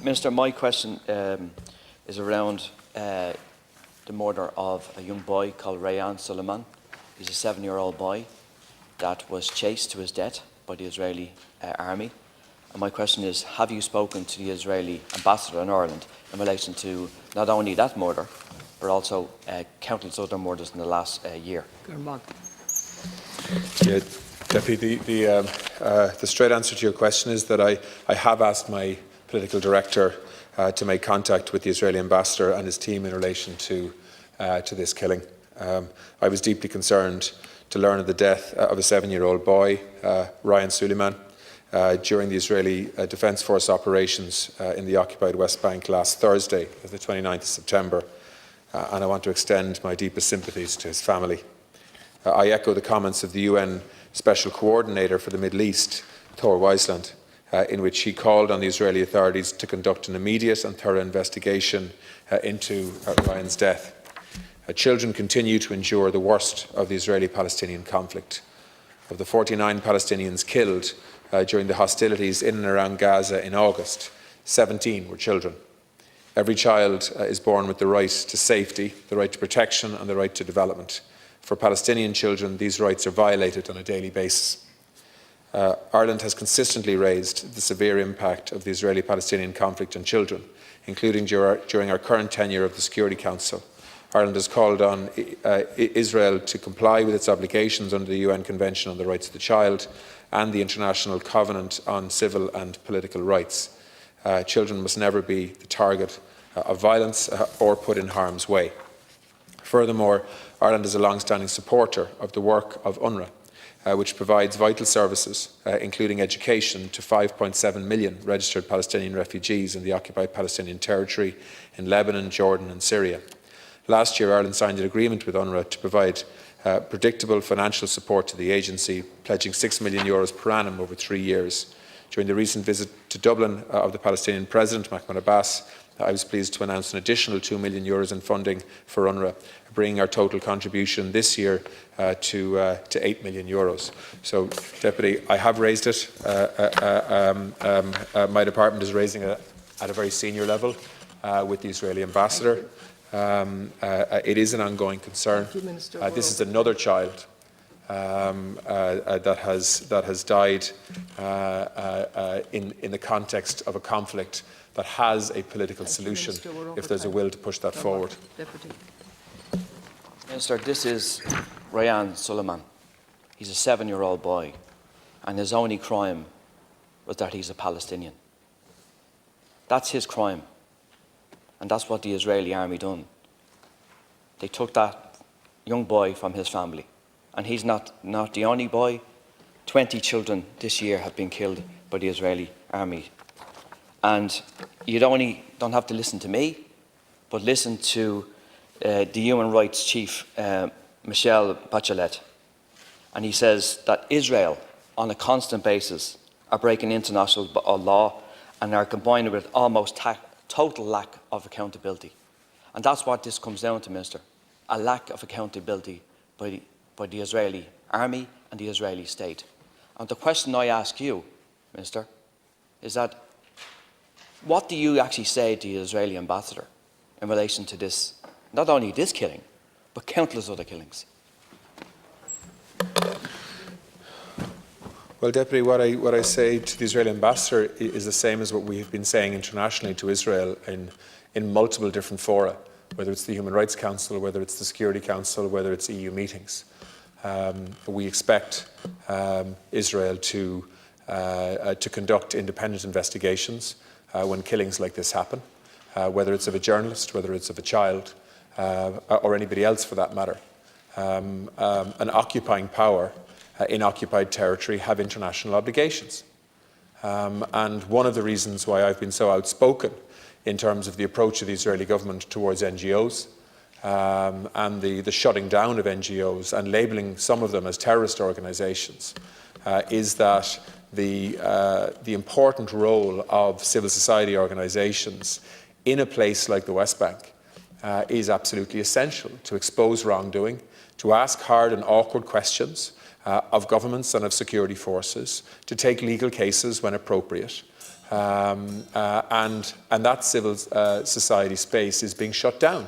Minister, my question is around the murder of a young boy called Rayan Suleiman. He's a 7-year-old boy that was chased to his death by the Israeli army. And my question is, have you spoken to the Israeli ambassador in Ireland in relation to not only that murder, but also countless other murders in the last year? Yeah, Deputy, the straight answer to your question is that I have asked my political director to make contact with the Israeli ambassador and his team in relation to this killing. I was deeply concerned to learn of the death of a 7-year-old boy, Rayan Suleiman, during the Israeli Defence Force operations in the occupied West Bank last Thursday, the 29th of September, and I want to extend my deepest sympathies to his family. I echo the comments of the UN Special Coordinator for the Middle East, Thor Wiesland, in which he called on the Israeli authorities to conduct an immediate and thorough investigation into Rayan's death. Children continue to endure the worst of the Israeli-Palestinian conflict. Of the 49 Palestinians killed during the hostilities in and around Gaza in August, 17 were children. Every child is born with the right to safety, the right to protection and the right to development. For Palestinian children, these rights are violated on a daily basis. Ireland has consistently raised the severe impact of the Israeli-Palestinian conflict on children, including during our current tenure of the Security Council. Ireland has called on Israel to comply with its obligations under the UN Convention on the Rights of the Child and the International Covenant on Civil and Political Rights. Children must never be the target of violence or put in harm's way. Furthermore, Ireland is a long-standing supporter of the work of UNRWA, which provides vital services, including education, to 5.7 million registered Palestinian refugees in the occupied Palestinian territory in Lebanon, Jordan and Syria. Last year, Ireland signed an agreement with UNRWA to provide predictable financial support to the agency, pledging €6 million per annum over 3 years. During the recent visit to Dublin of the Palestinian President, Mahmoud Abbas, I was pleased to announce an additional €2 million in funding for UNRWA, bringing our total contribution this year to €8 million. So, Deputy, I have raised it. My department is raising it at a very senior level with the Israeli ambassador. It is an ongoing concern. This is another child that has died in the context of a conflict that has a political solution if there's a will to push that forward. Minister, this is Rayan Suleiman. He's a 7-year-old boy, and his only crime was that he's a Palestinian. That's his crime, and that's what the Israeli army done. They took that young boy from his family, and he's not the only boy. 20 children this year have been killed by the Israeli army. And you don't have to listen to me, but listen to the Human Rights Chief, Michelle Bachelet. And he says that Israel, on a constant basis, are breaking international law and are combining with almost total lack of accountability. And that's what this comes down to, Minister, a lack of accountability by the Israeli army and the Israeli state. And the question I ask you, Minister, is that what do you actually say to the Israeli ambassador in relation to this, not only this killing, but countless other killings? Well, Deputy, what I say to the Israeli ambassador is the same as what we have been saying internationally to Israel in multiple different fora, whether it's the Human Rights Council, whether it's the Security Council, whether it's EU meetings. We expect Israel to conduct independent investigations when killings like this happen, whether it's of a journalist, whether it's of a child, or anybody else for that matter. An occupying power in occupied territory have international obligations. And one of the reasons why I've been so outspoken in terms of the approach of the Israeli government towards NGOs and the shutting down of NGOs and labelling some of them as terrorist organisations is that the important role of civil society organisations in a place like the West Bank is absolutely essential to expose wrongdoing, to ask hard and awkward questions of governments and of security forces, to take legal cases when appropriate, and that civil society space is being shut down,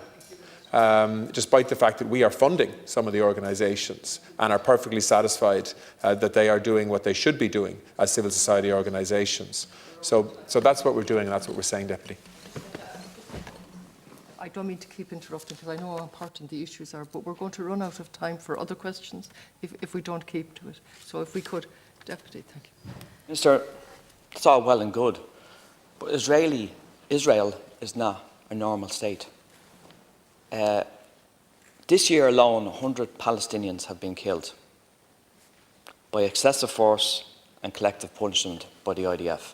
despite the fact that we are funding some of the organisations and are perfectly satisfied that they are doing what they should be doing as civil society organisations. So that's what we're doing, and that's what we're saying, Deputy. I don't mean to keep interrupting because I know how important the issues are, but we're going to run out of time for other questions if we don't keep to it. So if we could, Deputy, thank you. Minister, it's all well and good, but Israel is not a normal state. This year alone, 100 Palestinians have been killed by excessive force and collective punishment by the IDF.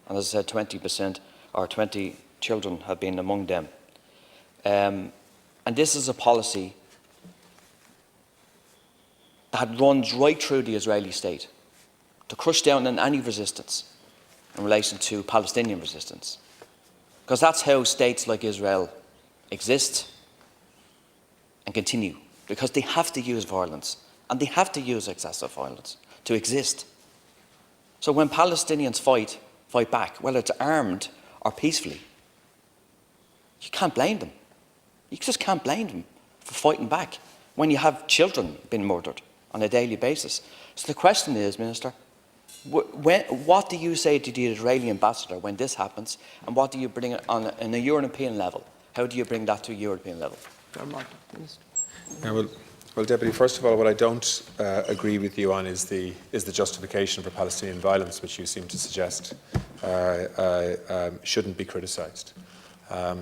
And as I said, 20% or 20 children have been among them. And this is a policy that runs right through the Israeli state to crush down on any resistance in relation to Palestinian resistance. Because that's how states like Israel exist and continue. Because they have to use violence and they have to use excessive violence to exist. So when Palestinians fight back, whether it's armed or peacefully, you can't blame them. You just can't blame them for fighting back when you have children being murdered on a daily basis. So the question is, Minister, what do you say to the Israeli ambassador when this happens, and what do you bring it on a European level? How do you bring that to a European level? Well, Deputy, first of all, what I don't agree with you on is the justification for Palestinian violence, which you seem to suggest shouldn't be criticised.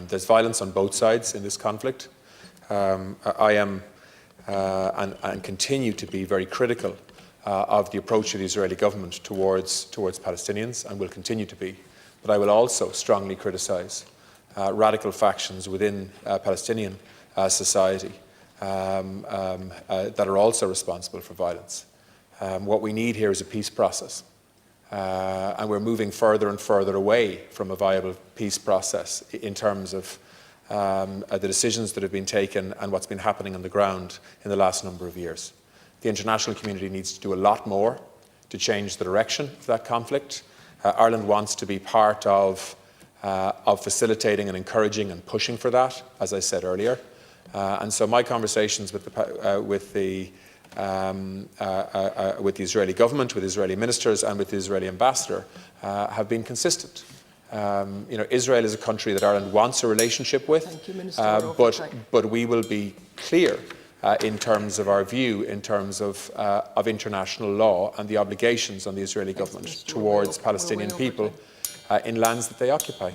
There's violence on both sides in this conflict. I am and continue to be very critical of the approach of the Israeli government towards Palestinians, and will continue to be. But I will also strongly criticise radical factions within Palestinian society that are also responsible for violence. What we need here is a peace process. And we're moving further and further away from a viable peace process in terms of the decisions that have been taken and what's been happening on the ground in the last number of years. The international community needs to do a lot more to change the direction of that conflict. Ireland wants to be part of facilitating and encouraging and pushing for that, as I said earlier. And so my conversations with the Israeli government, with Israeli ministers and with the Israeli ambassador have been consistent. Israel is a country that Ireland wants a relationship with, Thank you, Minister, but we will be clear in terms of our view, in terms of international law and the obligations on the Israeli government towards Palestinian people in lands that they occupy.